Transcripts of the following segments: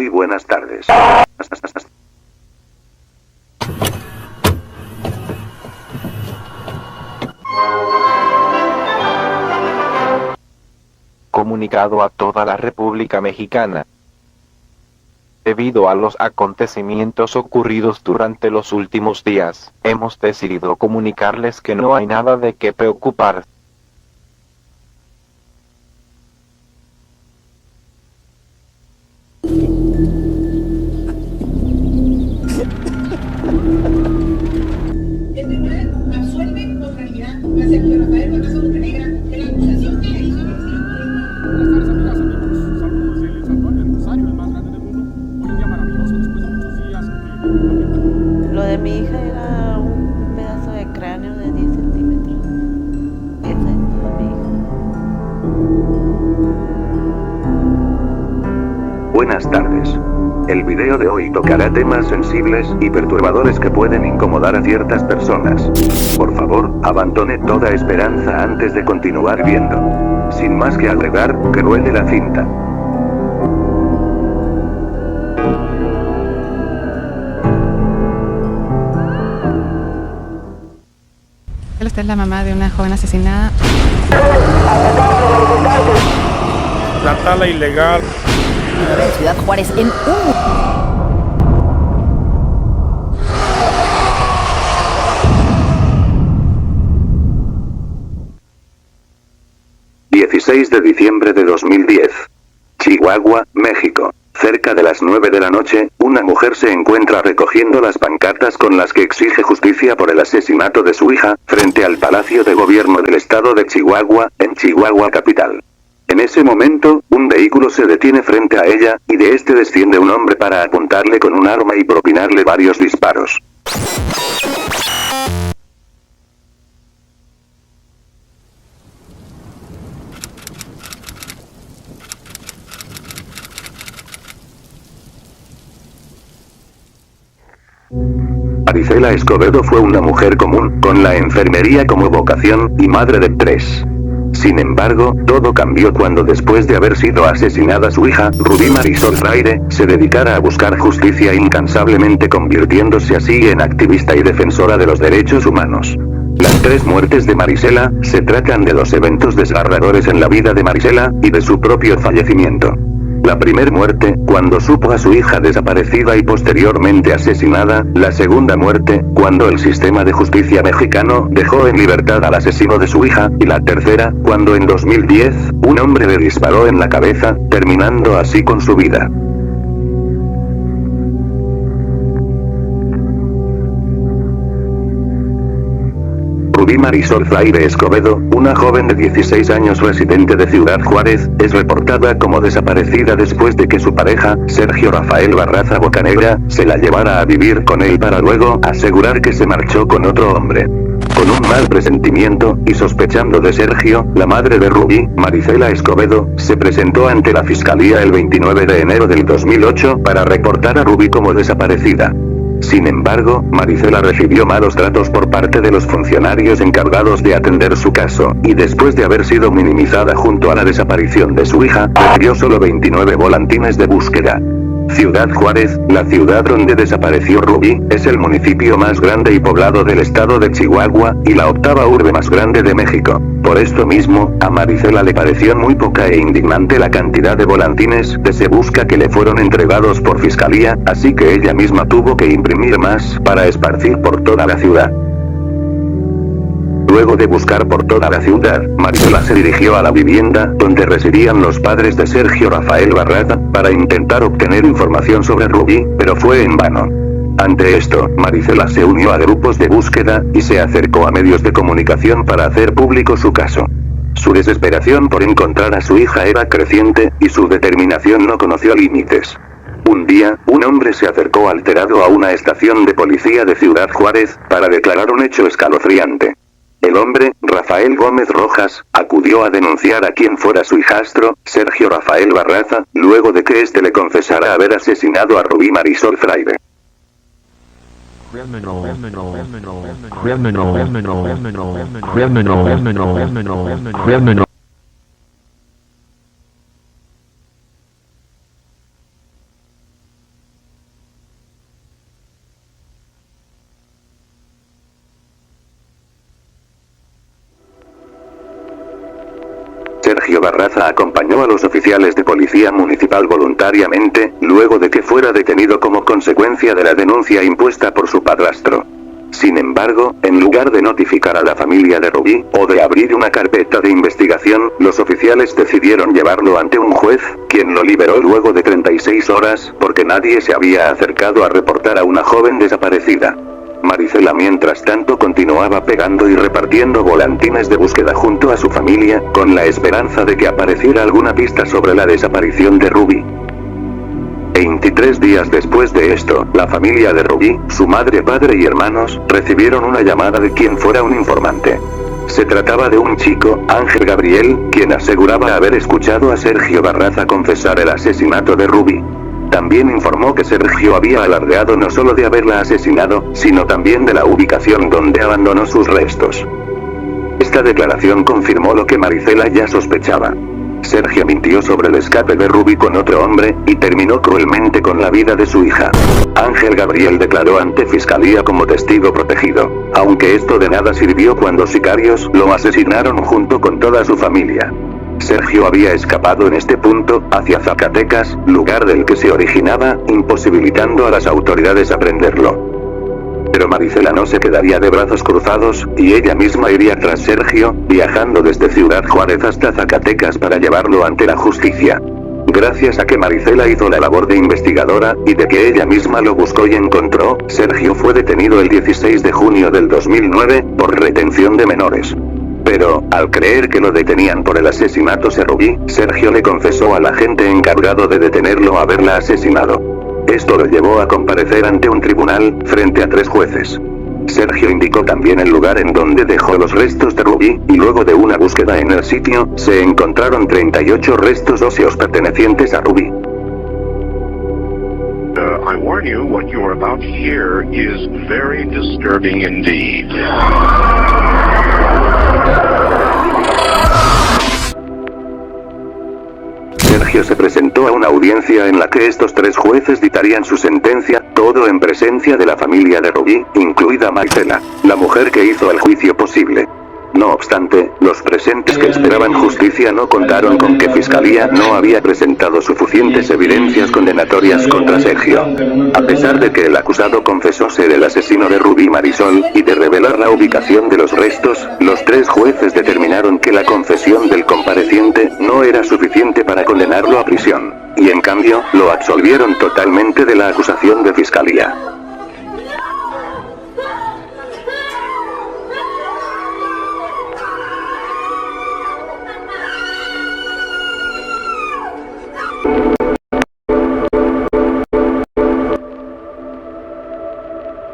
Muy buenas tardes. Comunicado a toda la República Mexicana. Debido a los acontecimientos ocurridos durante los últimos días, hemos decidido comunicarles que no hay nada de qué preocuparse. El tribunal absuelve con claridad a Sergio Rafael Barraza Bocanegra de la acusación que le hizo. Buenas tardes, amigas, amigos. Saludos del santuario del Rosario, el más grande del mundo. Hoy un día maravilloso después de muchos días. Lo de mi hija era un pedazo de cráneo de 10 centímetros. Esa es lo de mi hija. Buenas tardes. El video de hoy tocará temas sensibles y perturbadores que pueden incomodar a ciertas personas. Por favor, abandone toda esperanza antes de continuar viendo. Sin más que agregar, que ruede la cinta. Usted es la mamá de una joven asesinada. La tala ilegal. En Ciudad Juárez, en un... 16 de diciembre de 2010. Chihuahua, México. Cerca de las 9 de la noche, una mujer se encuentra recogiendo las pancartas con las que exige justicia por el asesinato de su hija, frente al Palacio de Gobierno del estado de Chihuahua, en Chihuahua capital. En ese momento, un vehículo se detiene frente a ella, y de este desciende un hombre para apuntarle con un arma y propinarle varios disparos. Marisela Escobedo fue una mujer común, con la enfermería como vocación, y madre de 3. Sin embargo, todo cambió cuando después de haber sido asesinada su hija, Rubí Marisol Fraire, se dedicara a buscar justicia incansablemente, convirtiéndose así en activista y defensora de los derechos humanos. Las 3 muertes de Marisela, se tratan de los eventos desgarradores en la vida de Marisela, y de su propio fallecimiento. La primera muerte, cuando supo a su hija desaparecida y posteriormente asesinada; la segunda muerte, cuando el sistema de justicia mexicano dejó en libertad al asesino de su hija; y la tercera, cuando en 2010, un hombre le disparó en la cabeza, terminando así con su vida. Rubí Marisol Fraire Escobedo, una joven de 16 años residente de Ciudad Juárez, es reportada como desaparecida después de que su pareja, Sergio Rafael Barraza Bocanegra, se la llevara a vivir con él para luego asegurar que se marchó con otro hombre. Con un mal presentimiento, y sospechando de Sergio, la madre de Rubí, Marisela Escobedo, se presentó ante la fiscalía el 29 de enero del 2008 para reportar a Rubí como desaparecida. Sin embargo, Marisela recibió malos tratos por parte de los funcionarios encargados de atender su caso, y después de haber sido minimizada junto a la desaparición de su hija, recibió solo 29 volantines de búsqueda. Ciudad Juárez, la ciudad donde desapareció Rubí, es el municipio más grande y poblado del estado de Chihuahua, y la 8ª urbe más grande de México. Por esto mismo, a Marisela le pareció muy poca e indignante la cantidad de volantines de Se Busca que le fueron entregados por fiscalía, así que ella misma tuvo que imprimir más, para esparcir por toda la ciudad. Luego de buscar por toda la ciudad, Marisela se dirigió a la vivienda donde residían los padres de Sergio Rafael Barraza, para intentar obtener información sobre Rubí, pero fue en vano. Ante esto, Marisela se unió a grupos de búsqueda, y se acercó a medios de comunicación para hacer público su caso. Su desesperación por encontrar a su hija era creciente, y su determinación no conoció límites. Un día, un hombre se acercó alterado a una estación de policía de Ciudad Juárez, para declarar un hecho escalofriante. El hombre, Rafael Gómez Rojas, acudió a denunciar a quien fuera su hijastro, Sergio Rafael Barraza, luego de que éste le confesara haber asesinado a Rubí Marisol Fraire. Sergio Barraza acompañó a los oficiales de policía municipal voluntariamente, luego de que fuera detenido como consecuencia de la denuncia impuesta por su padrastro. Sin embargo, en lugar de notificar a la familia de Rubí, o de abrir una carpeta de investigación, los oficiales decidieron llevarlo ante un juez, quien lo liberó luego de 36 horas, porque nadie se había acercado a reportar a una joven desaparecida. Marisela mientras tanto continuaba pegando y repartiendo volantines de búsqueda junto a su familia, con la esperanza de que apareciera alguna pista sobre la desaparición de Rubí. 23 días después de esto, la familia de Rubí, su madre, padre y hermanos, recibieron una llamada de quien fuera un informante. Se trataba de un chico, Ángel Gabriel, quien aseguraba haber escuchado a Sergio Barraza confesar el asesinato de Rubí. También informó que Sergio había alardeado no solo de haberla asesinado, sino también de la ubicación donde abandonó sus restos. Esta declaración confirmó lo que Marisela ya sospechaba. Sergio mintió sobre el escape de Rubí con otro hombre, y terminó cruelmente con la vida de su hija. Ángel Gabriel declaró ante Fiscalía como testigo protegido, aunque esto de nada sirvió cuando sicarios lo asesinaron junto con toda su familia. Sergio había escapado en este punto, hacia Zacatecas, lugar del que se originaba, imposibilitando a las autoridades aprenderlo. Pero Marisela no se quedaría de brazos cruzados, y ella misma iría tras Sergio, viajando desde Ciudad Juárez hasta Zacatecas para llevarlo ante la justicia. Gracias a que Marisela hizo la labor de investigadora, y de que ella misma lo buscó y encontró, Sergio fue detenido el 16 de junio del 2009, por retención de menores. Pero, al creer que lo detenían por el asesinato de Rubí, Sergio le confesó al agente encargado de detenerlo haberla asesinado. Esto lo llevó a comparecer ante un tribunal, frente a 3 jueces. Sergio indicó también el lugar en donde dejó los restos de Rubí, y luego de una búsqueda en el sitio, se encontraron 38 restos óseos pertenecientes a Rubí. I warn you, what you are about to hear is very disturbing indeed. Sergio se presentó a una audiencia en la que estos 3 jueces dictarían su sentencia, todo en presencia de la familia de Rubí, incluida Marisela, la mujer que hizo el juicio posible. No obstante, los presentes que esperaban justicia no contaron con que Fiscalía no había presentado suficientes evidencias condenatorias contra Sergio. A pesar de que el acusado confesó ser el asesino de Rubí Marisol, y de revelar la ubicación de los restos, los 3 jueces determinaron que la confesión del compareciente no era suficiente para condenarlo a prisión, y en cambio, lo absolvieron totalmente de la acusación de Fiscalía.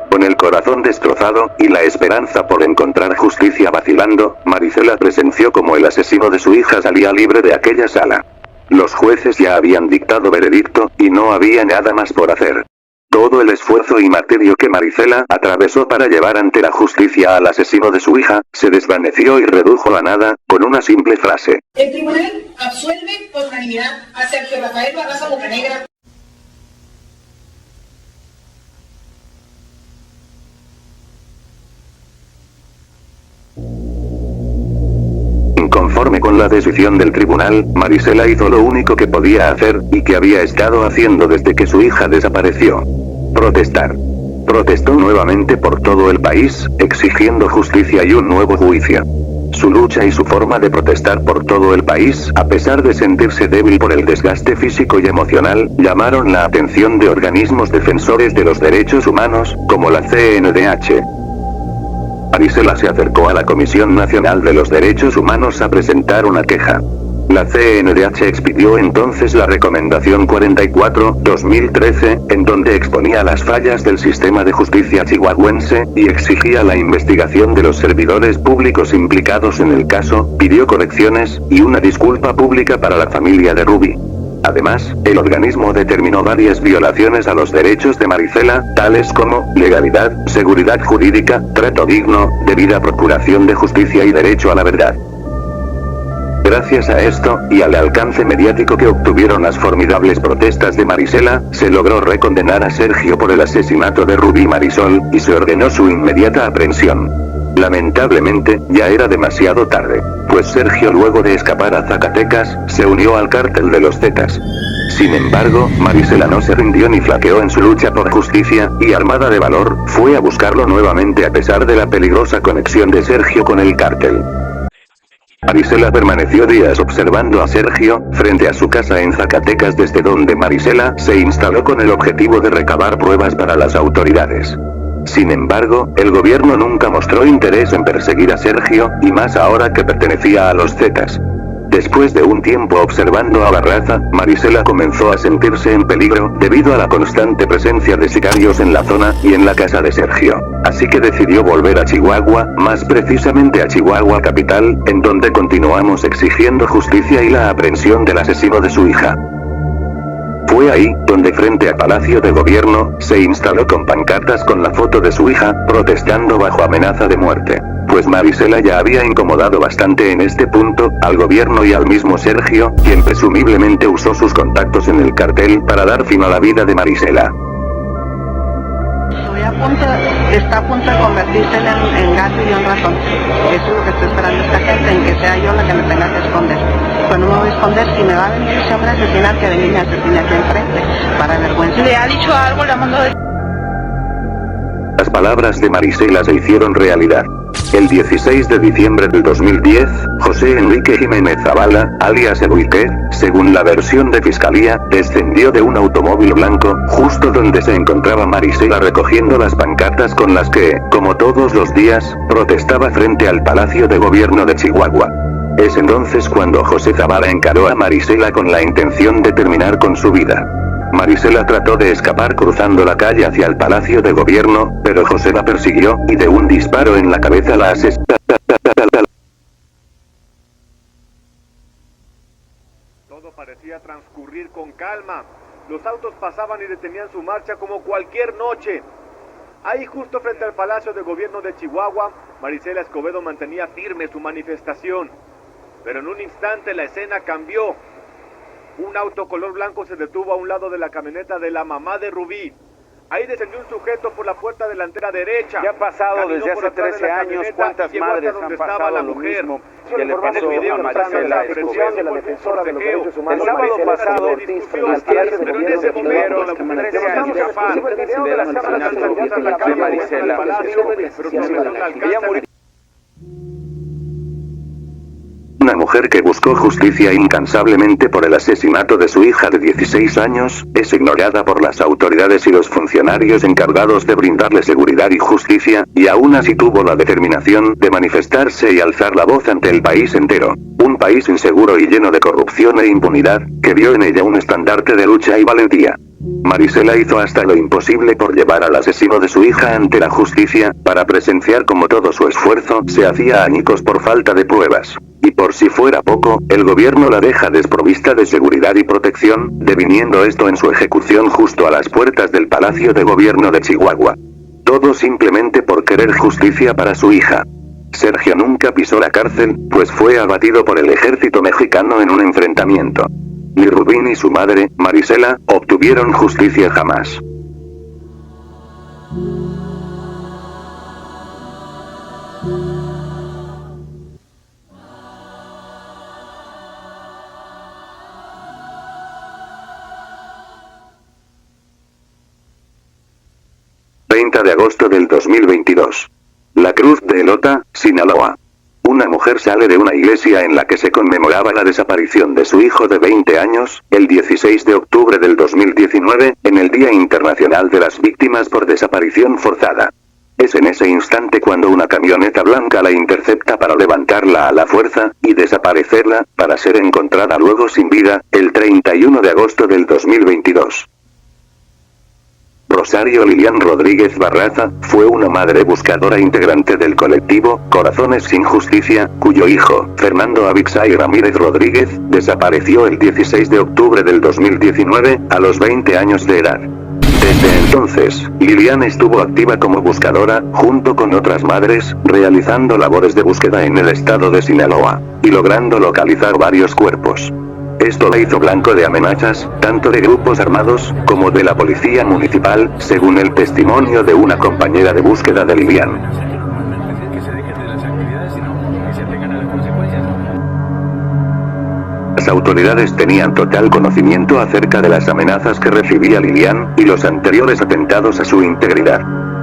Con el corazón destrozado, y la esperanza por encontrar justicia vacilando, Marisela presenció como el asesino de su hija salía libre de aquella sala. Los jueces ya habían dictado veredicto, y no había nada más por hacer. Todo el esfuerzo y martirio que Marisela atravesó para llevar ante la justicia al asesino de su hija, se desvaneció y redujo a nada, con una simple frase. El tribunal absuelve por unanimidad a Sergio Rafael Barraza Bocanegra. Conforme con la decisión del tribunal, Marisela hizo lo único que podía hacer, y que había estado haciendo desde que su hija desapareció. Protestar. Protestó nuevamente por todo el país, exigiendo justicia y un nuevo juicio. Su lucha y su forma de protestar por todo el país, a pesar de sentirse débil por el desgaste físico y emocional, llamaron la atención de organismos defensores de los derechos humanos, como la CNDH. Marisela se acercó a la Comisión Nacional de los Derechos Humanos a presentar una queja. La CNDH expidió entonces la Recomendación 44/2013, en donde exponía las fallas del sistema de justicia chihuahuense, y exigía la investigación de los servidores públicos implicados en el caso, pidió correcciones, y una disculpa pública para la familia de Rubí. Además, el organismo determinó varias violaciones a los derechos de Marisela, tales como legalidad, seguridad jurídica, trato digno, debida procuración de justicia y derecho a la verdad. Gracias a esto, y al alcance mediático que obtuvieron las formidables protestas de Marisela, se logró recondenar a Sergio por el asesinato de Rubí Marisol, y se ordenó su inmediata aprehensión. Lamentablemente, ya era demasiado tarde. pues Sergio, luego de escapar a Zacatecas, se unió al cártel de los Zetas. Sin embargo, Marisela no se rindió ni flaqueó en su lucha por justicia, y armada de valor, fue a buscarlo nuevamente a pesar de la peligrosa conexión de Sergio con el cártel. Marisela permaneció días observando a Sergio, frente a su casa en Zacatecas, desde donde Marisela se instaló con el objetivo de recabar pruebas para las autoridades. Sin embargo, el gobierno nunca mostró interés en perseguir a Sergio, y más ahora que pertenecía a los Zetas. Después de un tiempo observando a Barraza, Marisela comenzó a sentirse en peligro, debido a la constante presencia de sicarios en la zona, y en la casa de Sergio. Así que decidió volver a Chihuahua, más precisamente a Chihuahua capital, en donde continuamos exigiendo justicia y la aprehensión del asesino de su hija. Fue ahí, donde frente al Palacio de Gobierno, se instaló con pancartas con la foto de su hija, protestando bajo amenaza de muerte. Pues Marisela ya había incomodado bastante en este punto, al gobierno y al mismo Sergio, quien presumiblemente usó sus contactos en el cartel para dar fin a la vida de Marisela. Está a punto de convertirse en gato y en ratón. Eso es lo que estoy esperando esta gente, en que sea yo la que me tenga que esconder. Pues no me voy a esconder, si me va a venir ese hombre a asesinar, que venir y asesine aquí enfrente, para vergüenza. ¿Le ha dicho algo? ¿Le ha mandado? Las palabras de Marisela se hicieron realidad. El 16 de diciembre del 2010, José Enrique Jiménez Zavala, alias El Wicked, según la versión de fiscalía, descendió de un automóvil blanco, justo donde se encontraba Marisela recogiendo las pancartas con las que, como todos los días, protestaba frente al Palacio de Gobierno de Chihuahua. Es entonces cuando José Zavala encaró a Marisela con la intención de terminar con su vida. Marisela trató de escapar cruzando la calle hacia el Palacio de Gobierno, pero José la persiguió, y de un disparo en la cabeza la asesinó. Todo parecía transcurrir con calma. Los autos pasaban y detenían su marcha como cualquier noche. Ahí, justo frente al Palacio de Gobierno de Chihuahua, Marisela Escobedo mantenía firme su manifestación. Pero en un instante la escena cambió. Un auto color blanco se detuvo a un lado de la camioneta de la mamá de Rubí. Ahí descendió un sujeto por la puerta delantera derecha. Ya ha pasado desde hace 13 años, ¿cuántas madres han pasado lo mismo que le pasó a Marisela Escobedo? El sábado pasado, las clases de gobierno primero, 13 años del asesinato de Marisela Escobedo. Ella murió. Una mujer que buscó justicia incansablemente por el asesinato de su hija de 16 años, es ignorada por las autoridades y los funcionarios encargados de brindarle seguridad y justicia, y aún así tuvo la determinación de manifestarse y alzar la voz ante el país entero. Un país inseguro y lleno de corrupción e impunidad, que vio en ella un estandarte de lucha y valentía. Marisela hizo hasta lo imposible por llevar al asesino de su hija ante la justicia, para presenciar cómo todo su esfuerzo se hacía añicos por falta de pruebas. Y por si fuera poco, el gobierno la deja desprovista de seguridad y protección, deviniendo esto en su ejecución justo a las puertas del Palacio de Gobierno de Chihuahua. Todo simplemente por querer justicia para su hija. Sergio nunca pisó la cárcel, pues fue abatido por el ejército mexicano en un enfrentamiento. Ni Rubí ni su madre, Marisela, obtuvieron justicia jamás. De agosto del 2022. La Cruz de Elota, Sinaloa. Una mujer sale de una iglesia en la que se conmemoraba la desaparición de su hijo de 20 años, el 16 de octubre del 2019, en el Día Internacional de las Víctimas por Desaparición Forzada. Es en ese instante cuando una camioneta blanca la intercepta para levantarla a la fuerza, y desaparecerla, para ser encontrada luego sin vida, el 31 de agosto del 2022. Rosario Lilian Rodríguez Barraza, fue una madre buscadora integrante del colectivo Corazones sin Justicia, cuyo hijo, Fernando Abixay Ramírez Rodríguez, desapareció el 16 de octubre del 2019, a los 20 años de edad. Desde entonces, Lilian estuvo activa como buscadora, junto con otras madres, realizando labores de búsqueda en el estado de Sinaloa, y logrando localizar varios cuerpos. Esto la hizo blanco de amenazas, tanto de grupos armados, como de la policía municipal, según el testimonio de una compañera de búsqueda de Lilian. Las autoridades tenían total conocimiento acerca de las amenazas que recibía Lilian, y los anteriores atentados a su integridad.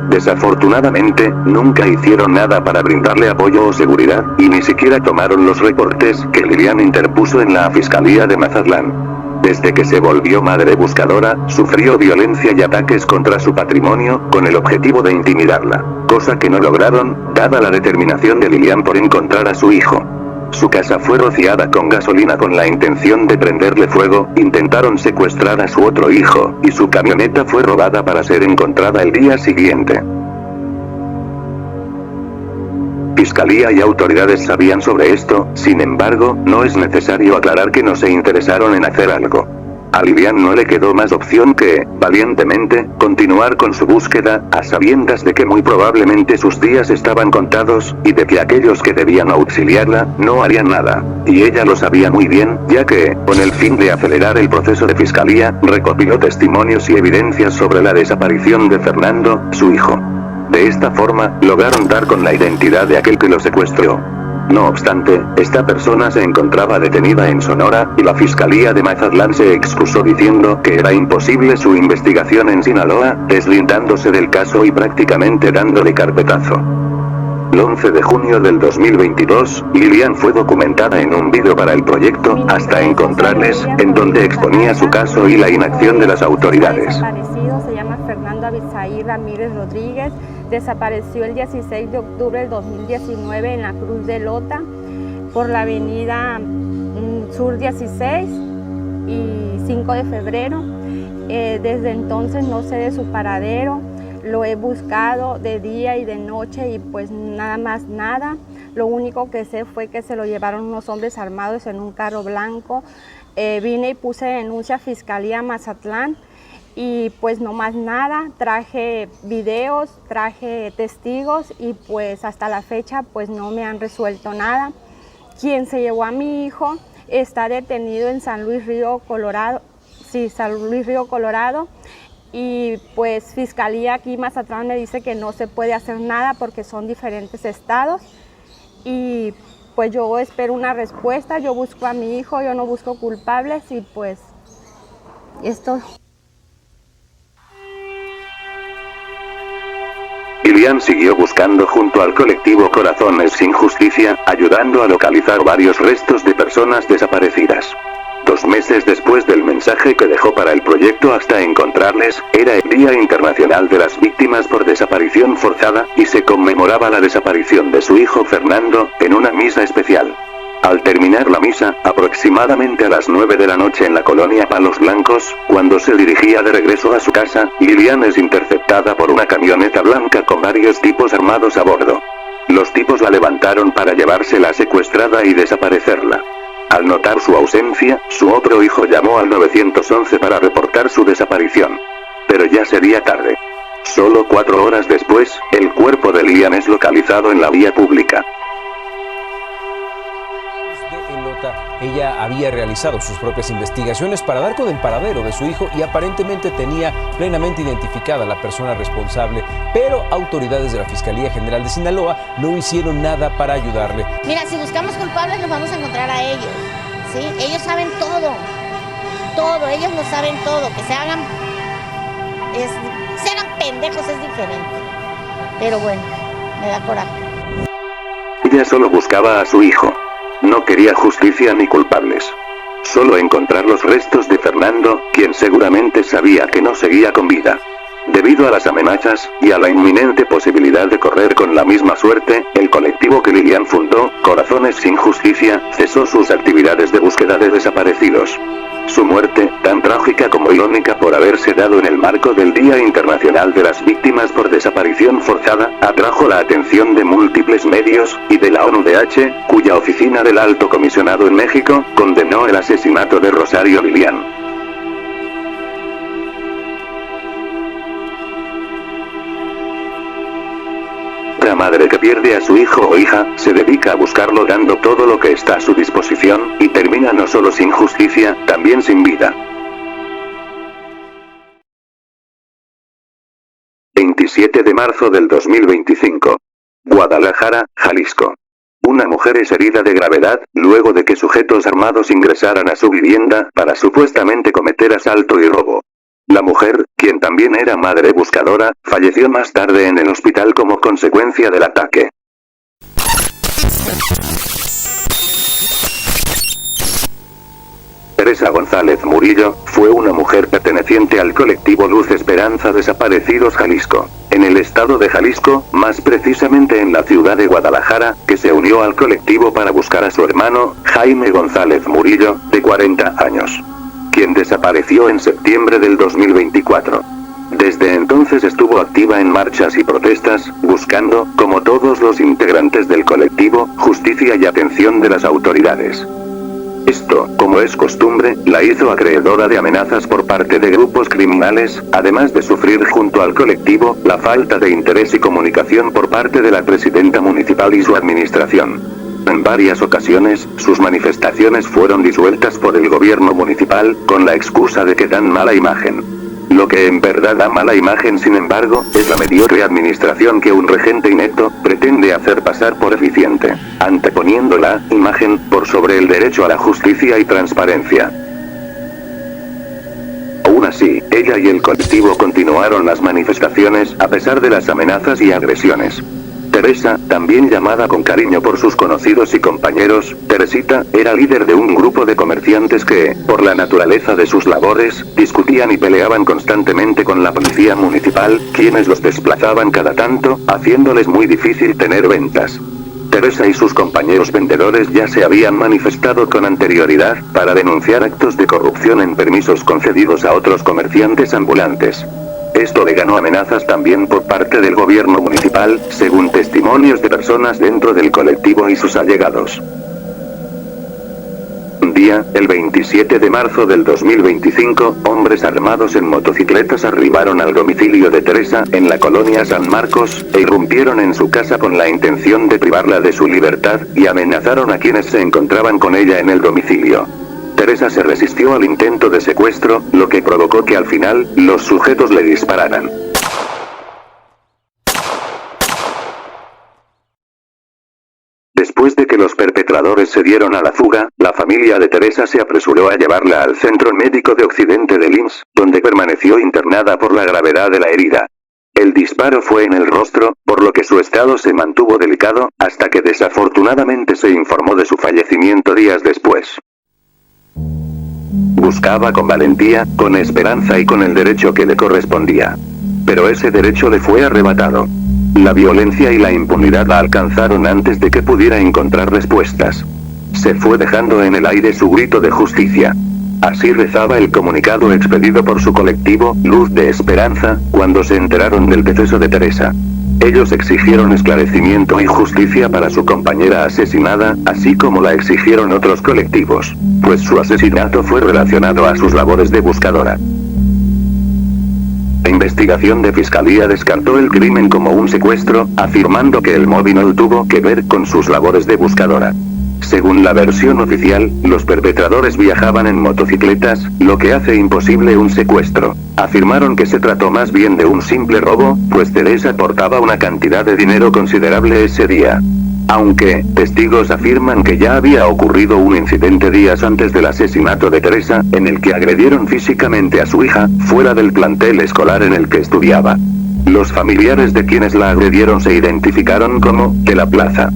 Desafortunadamente, nunca hicieron nada para brindarle apoyo o seguridad, y ni siquiera tomaron los reportes que Lilian interpuso en la Fiscalía de Mazatlán. Desde que se volvió madre buscadora, sufrió violencia y ataques contra su patrimonio, con el objetivo de intimidarla, cosa que no lograron, dada la determinación de Lilian por encontrar a su hijo. Su casa fue rociada con gasolina con la intención de prenderle fuego, intentaron secuestrar a su otro hijo, y su camioneta fue robada para ser encontrada el día siguiente. Fiscalía y autoridades sabían sobre esto, sin embargo, no es necesario aclarar que no se interesaron en hacer algo. A Lilian no le quedó más opción que, valientemente, continuar con su búsqueda, a sabiendas de que muy probablemente sus días estaban contados, y de que aquellos que debían auxiliarla, no harían nada. Y ella lo sabía muy bien, ya que, con el fin de acelerar el proceso de fiscalía, recopiló testimonios y evidencias sobre la desaparición de Fernando, su hijo. De esta forma, lograron dar con la identidad de aquel que lo secuestró. No obstante, esta persona se encontraba detenida en Sonora, y la Fiscalía de Mazatlán se excusó diciendo que era imposible su investigación en Sinaloa, deslindándose del caso y prácticamente dándole carpetazo. El 11 de junio del 2022, Lilian fue documentada en un vídeo para el proyecto Hasta Encontrarles, en donde exponía su caso y la inacción de las autoridades. Se llama Fernando Abisaí Ramírez Rodríguez, desapareció el 16 de octubre del 2019 en la Cruz de Lota, por la avenida Sur 16 y 5 de febrero. Desde entonces no sé de su paradero, lo he buscado de día y de noche y pues nada más nada. Lo único que sé fue que se lo llevaron unos hombres armados en un carro blanco. Vine y puse denuncia a Fiscalía Mazatlán. Y pues no más nada, traje videos, traje testigos y pues hasta la fecha pues no me han resuelto nada. Quien se llevó a mi hijo está detenido en San Luis Río Colorado, y pues Fiscalía aquí más atrás me dice que no se puede hacer nada porque son diferentes estados y pues yo espero una respuesta, yo busco a mi hijo, yo no busco culpables y pues esto... Lilian siguió buscando junto al colectivo Corazones sin Justicia, ayudando a localizar varios restos de personas desaparecidas. 2 meses después del mensaje que dejó para el proyecto Hasta Encontrarles, era el Día Internacional de las Víctimas por Desaparición Forzada, y se conmemoraba la desaparición de su hijo Fernando, en una misa especial. Al terminar la misa, aproximadamente a las 9 de la noche en la colonia Palos Blancos, cuando se dirigía de regreso a su casa, Lilian es interceptada por una camioneta blanca con varios tipos armados a bordo. Los tipos la levantaron para llevársela secuestrada y desaparecerla. Al notar su ausencia, su otro hijo llamó al 911 para reportar su desaparición. Pero ya sería tarde. Solo 4 horas después, el cuerpo de Lilian es localizado en la vía pública. Ella había realizado sus propias investigaciones para dar con el paradero de su hijo y aparentemente tenía plenamente identificada a la persona responsable, pero autoridades de la Fiscalía General de Sinaloa no hicieron nada para ayudarle. Mira, si buscamos culpables nos vamos a encontrar a ellos, ¿sí? Ellos saben todo, ellos lo saben todo, que se hagan pendejos es diferente, pero bueno, me da coraje. Ella solo buscaba a su hijo. No quería justicia ni culpables. Solo encontrar los restos de Fernando, quien seguramente sabía que no seguía con vida. Debido a las amenazas, y a la inminente posibilidad de correr con la misma suerte, el colectivo que Lilian fundó, Corazones sin Justicia, cesó sus actividades de búsqueda de desaparecidos. Su muerte, tan trágica como irónica por haberse dado en el marco del Día Internacional de las Víctimas por Desaparición Forzada, atrajo la atención de múltiples medios, y de la ONUDH, cuya oficina del Alto Comisionado en México, condenó el asesinato de Rosario Lilian. La madre que pierde a su hijo o hija, se dedica a buscarlo dando todo lo que está a su disposición, y termina no solo sin justicia, también sin vida. 27 de marzo del 2025. Guadalajara, Jalisco. Una mujer es herida de gravedad, luego de que sujetos armados ingresaran a su vivienda, para supuestamente cometer asalto y robo. La mujer, quien también era madre buscadora, falleció más tarde en el hospital como consecuencia del ataque. Teresa González Murillo, fue una mujer perteneciente al colectivo Luz Esperanza Desaparecidos Jalisco, en el estado de Jalisco, más precisamente en la ciudad de Guadalajara, que se unió al colectivo para buscar a su hermano, Jaime González Murillo, de 40 años, quien desapareció en septiembre del 2024. Desde entonces estuvo activa en marchas y protestas, buscando, como todos los integrantes del colectivo, justicia y atención de las autoridades. Esto, como es costumbre, la hizo acreedora de amenazas por parte de grupos criminales, además de sufrir junto al colectivo, la falta de interés y comunicación por parte de la presidenta municipal y su administración. En varias ocasiones, sus manifestaciones fueron disueltas por el gobierno municipal, con la excusa de que dan mala imagen. Lo que en verdad da mala imagen, sin embargo, es la mediocre administración que un regente inepto pretende hacer pasar por eficiente, anteponiendo la imagen por sobre el derecho a la justicia y transparencia. Aún así, ella y el colectivo continuaron las manifestaciones a pesar de las amenazas y agresiones. Teresa, también llamada con cariño por sus conocidos y compañeros, Teresita, era líder de un grupo de comerciantes que, por la naturaleza de sus labores, discutían y peleaban constantemente con la policía municipal, quienes los desplazaban cada tanto, haciéndoles muy difícil tener ventas. Teresa y sus compañeros vendedores ya se habían manifestado con anterioridad, para denunciar actos de corrupción en permisos concedidos a otros comerciantes ambulantes. Esto le ganó amenazas también por parte del gobierno municipal, según testimonios de personas dentro del colectivo y sus allegados. Un día, el 27 de marzo del 2025, hombres armados en motocicletas arribaron al domicilio de Teresa, en la colonia San Marcos, e irrumpieron en su casa con la intención de privarla de su libertad, y amenazaron a quienes se encontraban con ella en el domicilio. Teresa se resistió al intento de secuestro, lo que provocó que al final, los sujetos le dispararan. Después de que los perpetradores se dieron a la fuga, la familia de Teresa se apresuró a llevarla al Centro Médico de Occidente del IMSS, donde permaneció internada por la gravedad de la herida. El disparo fue en el rostro, por lo que su estado se mantuvo delicado, hasta que desafortunadamente se informó de su fallecimiento días después. Buscaba con valentía, con esperanza y con el derecho que le correspondía. Pero ese derecho le fue arrebatado. La violencia y la impunidad la alcanzaron antes de que pudiera encontrar respuestas. Se fue dejando en el aire su grito de justicia. Así rezaba el comunicado expedido por su colectivo, Luz de Esperanza, cuando se enteraron del deceso de Teresa. Ellos exigieron esclarecimiento y justicia para su compañera asesinada, así como la exigieron otros colectivos, pues su asesinato fue relacionado a sus labores de buscadora. La investigación de Fiscalía descartó el crimen como un secuestro, afirmando que el móvil no tuvo que ver con sus labores de buscadora. Según la versión oficial, los perpetradores viajaban en motocicletas, lo que hace imposible un secuestro. Afirmaron que se trató más bien de un simple robo, pues Teresa portaba una cantidad de dinero considerable ese día. Aunque, testigos afirman que ya había ocurrido un incidente días antes del asesinato de Teresa, en el que agredieron físicamente a su hija, fuera del plantel escolar en el que estudiaba. Los familiares de quienes la agredieron se identificaron como de la Plaza.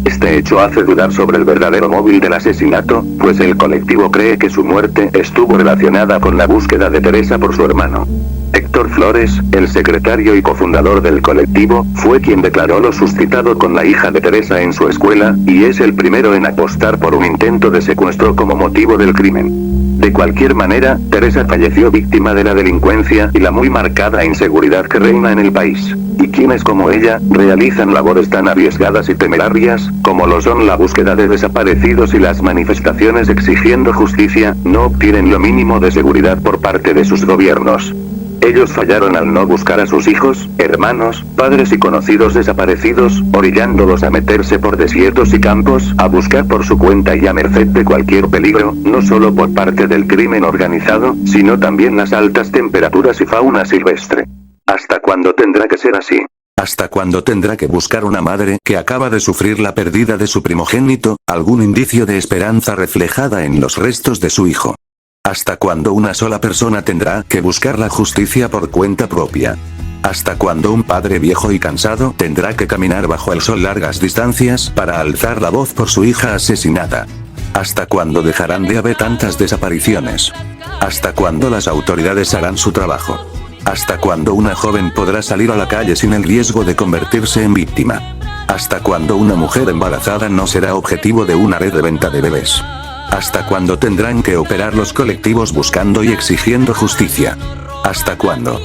Este hecho hace dudar sobre el verdadero móvil del asesinato, pues el colectivo cree que su muerte estuvo relacionada con la búsqueda de Teresa por su hermano. Héctor Flores, el secretario y cofundador del colectivo, fue quien declaró lo suscitado con la hija de Teresa en su escuela, y es el primero en apostar por un intento de secuestro como motivo del crimen. De cualquier manera, Teresa falleció víctima de la delincuencia y la muy marcada inseguridad que reina en el país. Y quienes como ella, realizan labores tan arriesgadas y temerarias, como lo son la búsqueda de desaparecidos y las manifestaciones exigiendo justicia, no obtienen lo mínimo de seguridad por parte de sus gobiernos. Ellos fallaron al no buscar a sus hijos, hermanos, padres y conocidos desaparecidos, orillándolos a meterse por desiertos y campos, a buscar por su cuenta y a merced de cualquier peligro, no solo por parte del crimen organizado, sino también las altas temperaturas y fauna silvestre. ¿Hasta cuándo tendrá que ser así? ¿Hasta cuándo tendrá que buscar una madre que acaba de sufrir la pérdida de su primogénito, algún indicio de esperanza reflejada en los restos de su hijo? ¿Hasta cuándo una sola persona tendrá que buscar la justicia por cuenta propia? ¿Hasta cuándo un padre viejo y cansado tendrá que caminar bajo el sol largas distancias para alzar la voz por su hija asesinada? ¿Hasta cuándo dejarán de haber tantas desapariciones? ¿Hasta cuándo las autoridades harán su trabajo? ¿Hasta cuándo una joven podrá salir a la calle sin el riesgo de convertirse en víctima? ¿Hasta cuándo una mujer embarazada no será objetivo de una red de venta de bebés? ¿Hasta cuándo tendrán que operar los colectivos buscando y exigiendo justicia? ¿Hasta cuándo?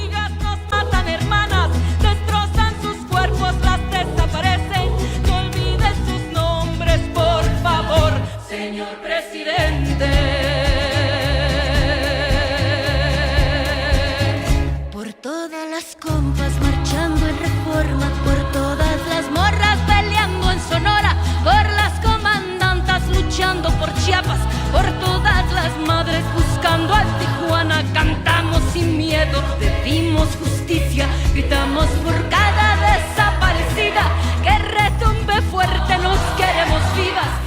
Por todas las madres buscando a Tijuana, cantamos sin miedo, pedimos justicia, gritamos por cada desaparecida, que retumbe fuerte, nos queremos vivas.